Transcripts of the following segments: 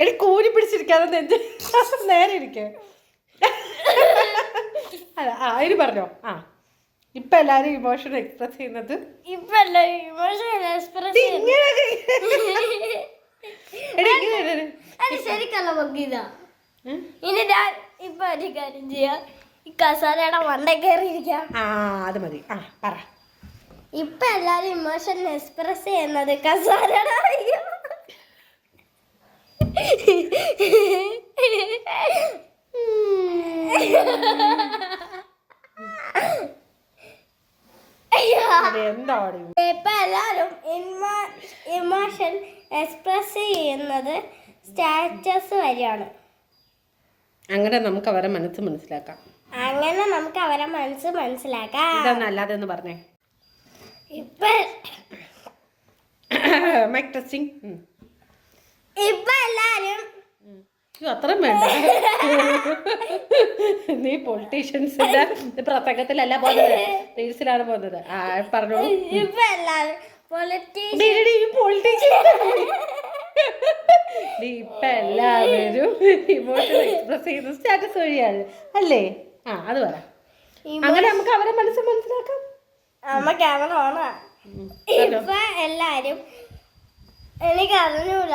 എടി കൂരി പിടിച്ചിരിക്കാതെ നെഞ്ച് നേരെ ഇരിക്കേ. അല്ല ഇനി പറഞ്ഞോ. ഇപ്പൊ എല്ലാരും ഇമോഷൻ എക്സ്പ്രസ് ചെയ്യുന്നത് ഇനി ഞാൻ ഇപ്പൊ ഒരു കാര്യം ചെയ്യാം. ഈ കസാരയുടെ മണ്ട കയറിയിരിക്കാം. അത് മതി. പറ. ഇപ്പൊ എല്ലാരും ഇമോഷൻ എക്സ്പ്രസ് ചെയ്യുന്നത് കസാരയുടെ ഇപ്പൊ എല്ലാരും ഇമോഷൻ എക്സ്പ്രസ് ചെയ്യുന്നത് സ്റ്റാറ്റസ് വഴിയാണ്. അങ്ങനെ നമുക്ക് അവരെ മനസ്സ് മനസ്സിലാക്കാം. അല്ലാതെ ഒന്ന് പറഞ്ഞേ. ഇപ്പൊ എല്ലാരും അത്രയും വേണ്ട. നീ പൊളിറ്റീഷ്യൻസിന്റെ പ്രസംഗത്തിലല്ല പോകുന്നത്, റീൽസിലാണ് പോകുന്നത്. പറഞ്ഞോളൂ. ഇപ്പൊ എല്ലാരും ഇപ്പൊ എല്ലാവരും ഇമോഷൻ എക്സ്പ്രസ് ചെയ്യുന്ന സ്റ്റാറ്റസ് വഴിയാണ് അല്ലേ? അത് പറ. അങ്ങനെ നമുക്ക് അവരെ മനസ്സ് മനസ്സിലാക്കാം. ഇപ്പൊ എല്ലാരും എനിക്ക് അറിഞ്ഞൂല.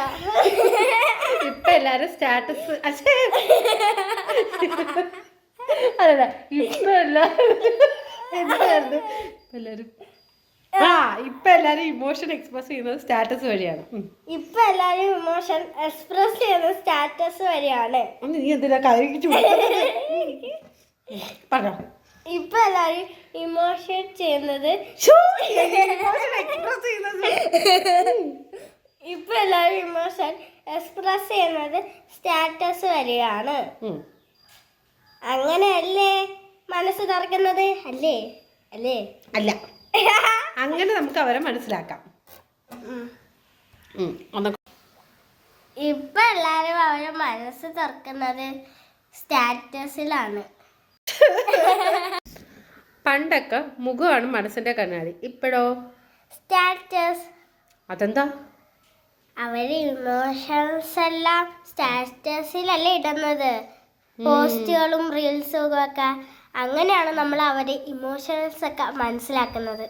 ഇപ്പൊ എല്ലാരും സ്റ്റാറ്റസ് അല്ല ഇപ്പൊ എല്ലാരും ഇപ്പൊ എല്ലാരും ഇമോഷൻ എക്സ്പ്രസ് ചെയ്യുന്നത് സ്റ്റാറ്റസ് വഴിയാണ്. ഇപ്പൊ എല്ലാരും ഇമോഷൻ എക്സ്പ്രസ് ചെയ്യുന്നത് സ്റ്റാറ്റസ് വഴിയാണ്. നീ എന്തിനാ കഴിച്ചു പറഞ്ഞോ. ഇപ്പൊ എല്ലാരും ഇമോഷൻ ചെയ്യുന്നത് ഇപ്പൊ എല്ലാരും ഇമോഷൻ എക്സ്പ്രസ് ചെയ്യുന്നത് സ്റ്റാറ്റസ് വഴിയാണ്. അങ്ങനെയല്ലേ മനസ്സ് തുറക്കുന്നത്? അല്ലേ? അല്ലേ? അല്ല. അങ്ങനെ നമുക്ക് അവരെ മനസ്സിലാക്കാം. ഇപ്പൊ എല്ലാരും അവരെ മനസ്സ് തുറക്കുന്നത് സ്റ്റാറ്റസിലാണ്. പണ്ടൊക്കെ മുഖമാണ് മനസ്സിന്റെ കണ്ണാടി, ഇപ്പോഴോ സ്റ്റാറ്റസ്. അതെന്താ? അവര് ഇമോഷൻസ് എല്ലാം സ്റ്റാറ്റസിലല്ലേ ഇടുന്നത്, പോസ്റ്റുകളും റീൽസും ഒക്കെ. അങ്ങനെയാണ് നമ്മൾ അവരെ ഇമോഷൻസ് ഒക്കെ മനസ്സിലാക്കുന്നത്.